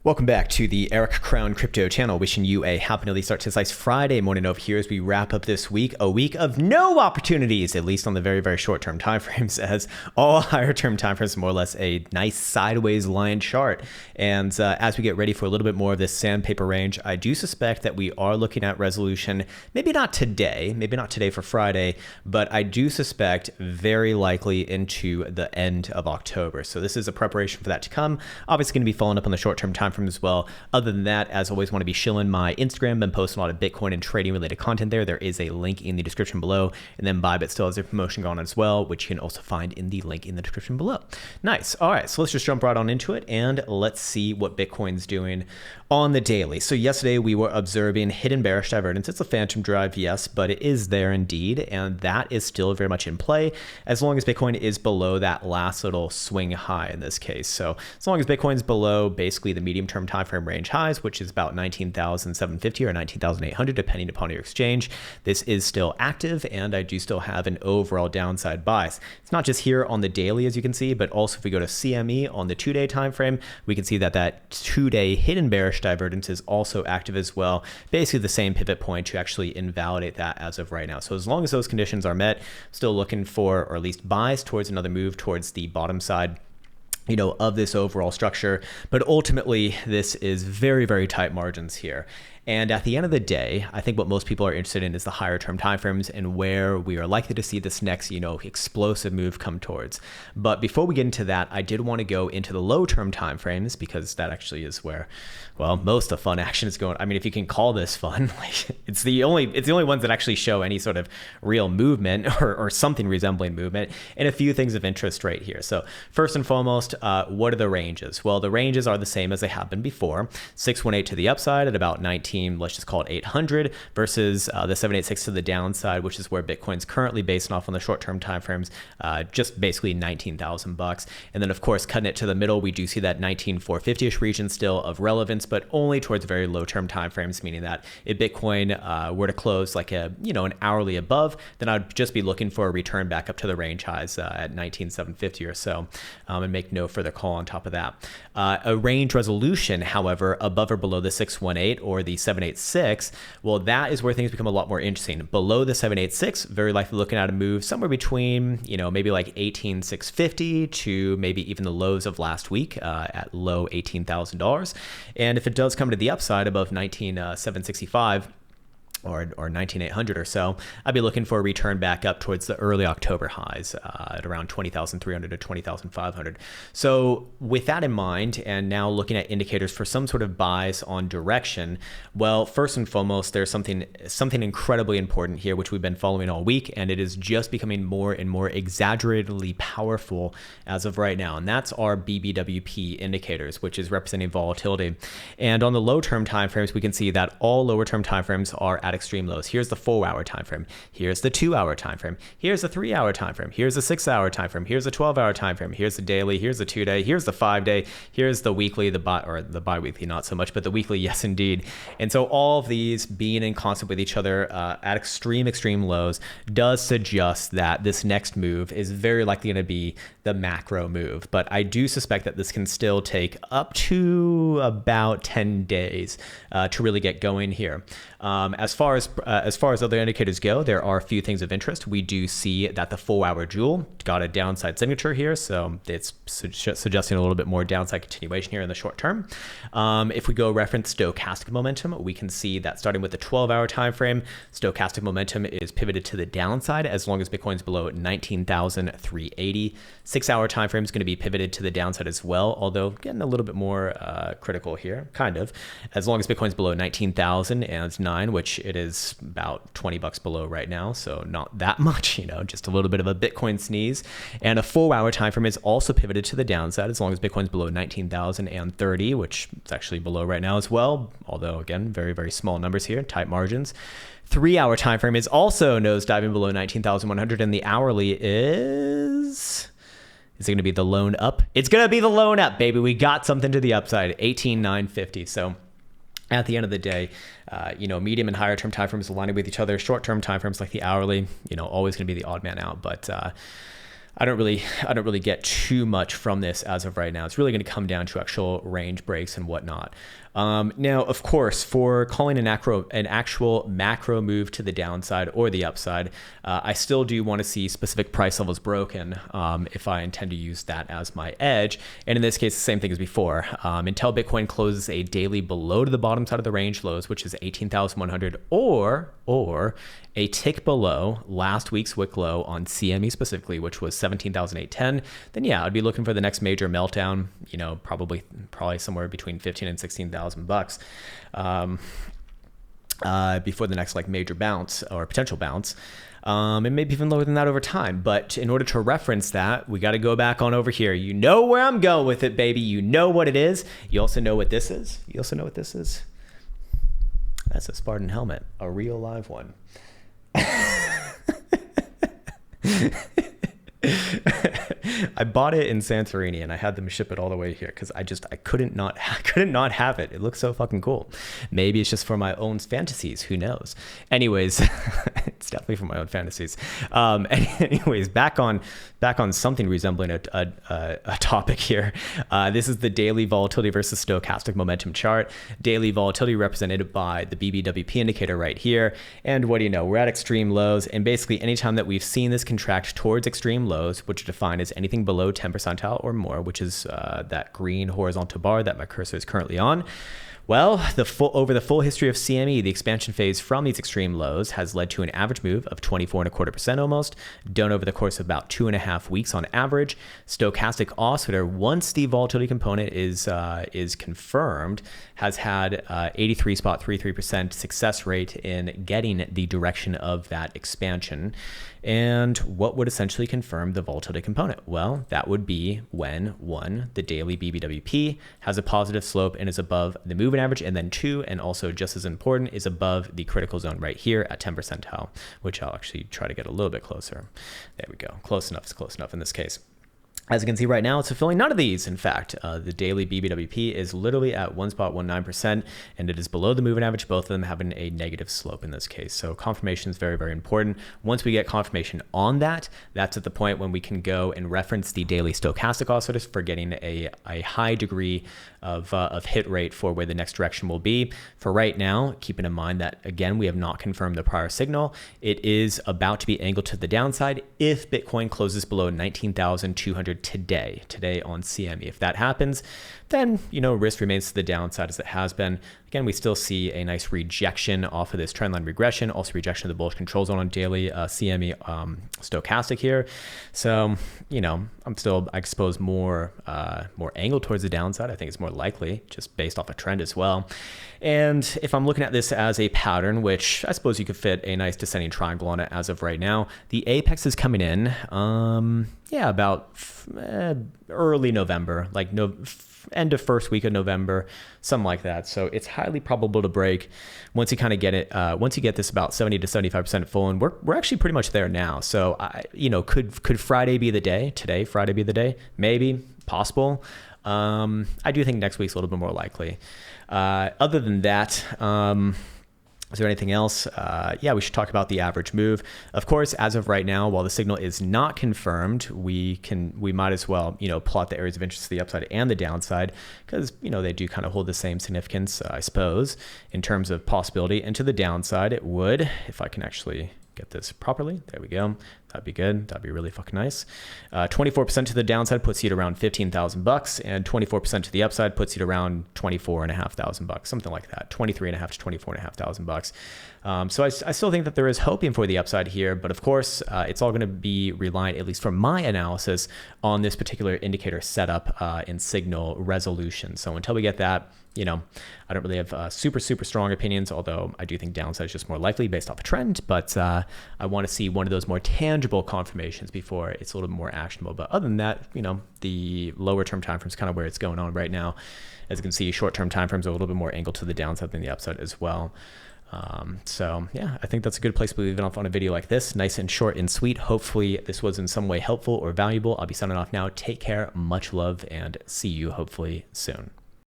Welcome back to the Eric Krown Crypto channel. Wishing you a happy early start to this nice Friday morning over here as we wrap up this week, a week of no opportunities, at least on the very, very short-term timeframes, as all higher-term timeframes are more or less a nice sideways line chart. And as we get ready for a little bit more of this sandpaper range, I do suspect that we are looking at resolution, maybe not today for Friday, but I do suspect very likely into the end of October. So this is a preparation for that to come. Obviously going to be following up on the short-term time frame as well. Other than that, as always, want to be shilling my Instagram. Been posting a lot of Bitcoin and trading related content there. There is a link in the description below, and then Bybit still has their promotion going on as well, which you can also find in the link in the description below. Nice. All right, so let's just jump right on into it and let's see what Bitcoin's doing on the daily. So yesterday we were observing hidden bearish divergence. It's a phantom drive, yes, but it is there indeed, and that is still very much in play as long as Bitcoin is below that last little swing high in this case. So as long as Bitcoin's below basically the medium-term time frame range highs, which is about 19,750 or 19,800 depending upon your exchange, this is still active, and I do still have an overall downside bias. It's not just here on the daily, as you can see, but also if we go to CME on the 2-day time frame, we can see that that 2-day hidden bearish divergence is also active as well. Basically the same pivot point to actually invalidate that as of right now. So as long as those conditions are met, still looking for, or at least biased towards another move towards the bottom side, you know, of this overall structure. But ultimately, this is very, very tight margins here. And at the end of the day, I think what most people are interested in is the higher term timeframes and where we are likely to see this next, you know, explosive move come towards. But before we get into that, I did want to go into the low term timeframes because that actually is where, well, most of the fun action is going. I mean, if you can call this fun, like it's the only ones that actually show any sort of real movement or something resembling movement, and a few things of interest right here. So first and foremost, what are the ranges? Well, the ranges are the same as they have been before. 618 to the upside at about 19. Let's just call it 800 versus the 786 to the downside, which is where Bitcoin's currently based off on the short-term timeframes, just basically $19,000. And then of course, cutting it to the middle, we do see that 19,450-ish region still of relevance, but only towards very low-term timeframes, meaning that if Bitcoin were to close like an hourly above, then I'd just be looking for a return back up to the range highs at 19,750 or so, and make no further call on top of that. A range resolution, however, above or below the 618 or the 786, well, that is where things become a lot more interesting. Below the 786, very likely looking at a move somewhere between, maybe like 18,650 to maybe even the lows of last week at low $18,000. And if it does come to the upside above 19,765, or 19,800 or so, I'd be looking for a return back up towards the early October highs at around 20,300 to 20,500. So with that in mind, and now looking at indicators for some sort of bias on direction, well, first and foremost, there's something incredibly important here, which we've been following all week, and it is just becoming more and more exaggeratedly powerful as of right now, and that's our BBWP indicators, which is representing volatility. And on the low-term timeframes, we can see that all lower-term timeframes are at extreme lows. Here's the 4-hour time frame. Here's the 2-hour time frame. Here's the 3-hour time frame. Here's the 6-hour time frame. Here's the 12-hour time frame. Here's the daily. Here's the 2-day. Here's the 5-day. Here's the weekly, the bi-weekly, not so much, but the weekly, yes, indeed. And so all of these being in concert with each other at extreme lows does suggest that this next move is very likely going to be the macro move. But I do suspect that this can still take up to about 10 days to really get going here. As far as other indicators go, there are a few things of interest. We do see that the 4-hour jewel got a downside signature here, so it's suggesting a little bit more downside continuation here in the short term. If we go reference stochastic momentum, we can see that starting with the 12-hour time frame, stochastic momentum is pivoted to the downside as long as Bitcoin's below 19,380. 6-hour time frame is going to be pivoted to the downside as well, although getting a little bit more critical here, kind of, as long as Bitcoin's below 19,009, which it is about $20 below right now, so not that much, just a little bit of a Bitcoin sneeze. And a 4-hour time frame is also pivoted to the downside as long as Bitcoin's below 19,030, which is actually below right now as well, although again, very, very small numbers here, tight margins. 3-hour time frame is also nosediving below 19,100, and the hourly is it going to be the loan up? It's going to be the loan up, baby. We got something to the upside, 18,950. So at the end of the day, medium and higher term timeframes aligning with each other. Short term timeframes like the hourly, always going to be the odd man out. But I don't really get too much from this as of right now. It's really going to come down to actual range breaks and whatnot. Now, of course, for calling an actual macro move to the downside or the upside, I still do want to see specific price levels broken if I intend to use that as my edge. And in this case, the same thing as before. Until Bitcoin closes a daily below to the bottom side of the range lows, which is 18,100, or a tick below last week's wick low on CME specifically, which was 17,810, then yeah, I'd be looking for the next major meltdown, probably somewhere between 15 and 16,000 bucks before the next like major bounce or potential bounce. And maybe even lower than that over time. But in order to reference that, we got to go back on over here. You know where I'm going with it, baby. You know what it is. You also know what this is. That's a Spartan helmet, a real live one. I bought it in Santorini and I had them ship it all the way here because I couldn't not have it. It looks so fucking cool. Maybe it's just for my own fantasies. Who knows? Anyways, it's definitely for my own fantasies. Anyways, back on something resembling a topic here. This is the daily volatility versus stochastic momentum chart. Daily volatility represented by the BBWP indicator right here. And what do you know? We're at extreme lows. And basically anytime that we've seen this contract towards extreme lows, which are defined as anything below 10 percentile or more, which is that green horizontal bar that my cursor is currently on. Well, over the full history of CME, the expansion phase from these extreme lows has led to an average move of 24.25% almost, done over the course of about 2.5 weeks on average. Stochastic oscillator, once the volatility component is confirmed, has had 83.33% success rate in getting the direction of that expansion. And what would essentially confirm the volatility component? Well, that would be when 1, the daily BBWP has a positive slope and is above the moving average, and then 2, and also just as important, is above the critical zone right here at 10 percentile, which I'll actually try to get a little bit closer. There we go. Close enough is close enough in this case. As you can see right now, it's fulfilling none of these. In fact, the daily BBWP is literally at 1.19%, and it is below the moving average, both of them having a negative slope in this case. So confirmation is very, very important. Once we get confirmation on that, that's at the point when we can go and reference the daily stochastic oscillators for getting a high degree of hit rate for where the next direction will be. For right now, keeping in mind that, again, we have not confirmed the prior signal. It is about to be angled to the downside if Bitcoin closes below 19,200 today on CME. If that happens, then, risk remains to the downside as it has been. Again, we still see a nice rejection off of this trendline regression, also rejection of the bullish control zone on daily CME stochastic here. So, I'm still, I suppose, more angled towards the downside. I think it's more likely just based off a trend as well. And if I'm looking at this as a pattern, which I suppose you could fit a nice descending triangle on it as of right now, the apex is coming in, about early November, like end of first week of November, something like that. So it's highly probable to break once you kind of get it. Once you get this about 70 to 75% full, and we're actually pretty much there now. So could Friday be the day? Today, Friday be the day? Maybe, possible. I do think next week's a little bit more likely. Other than that, is there anything else? We should talk about the average move. Of course, as of right now, while the signal is not confirmed, we might as well, plot the areas of interest to the upside and the downside, because, they do kind of hold the same significance, I suppose, in terms of possibility. And to the downside, it would, if I can actually get this properly. There we go. That'd be good. That'd be really fucking nice. 24% to the downside puts you at around 15,000 bucks, and 24% to the upside puts you at around 24,500 bucks, something like that. 23,500 to 24,500 bucks. So I still think that there is hoping for the upside here, but of course, it's all going to be reliant, at least from my analysis, on this particular indicator setup and signal resolution. So until we get that, I don't really have super strong opinions, although I do think downside is just more likely based off a trend, but I want to see one of those more tangible confirmations before it's a little bit more actionable. But other than that, the lower term time frame is kind of where it's going on right now. As you can see, short term time frames are a little bit more angled to the downside than the upside as well. I think that's a good place to leave it off on a video like this, nice and short and sweet. Hopefully this was in some way helpful or valuable. I'll be signing off now. Take care, much love, and see you hopefully soon.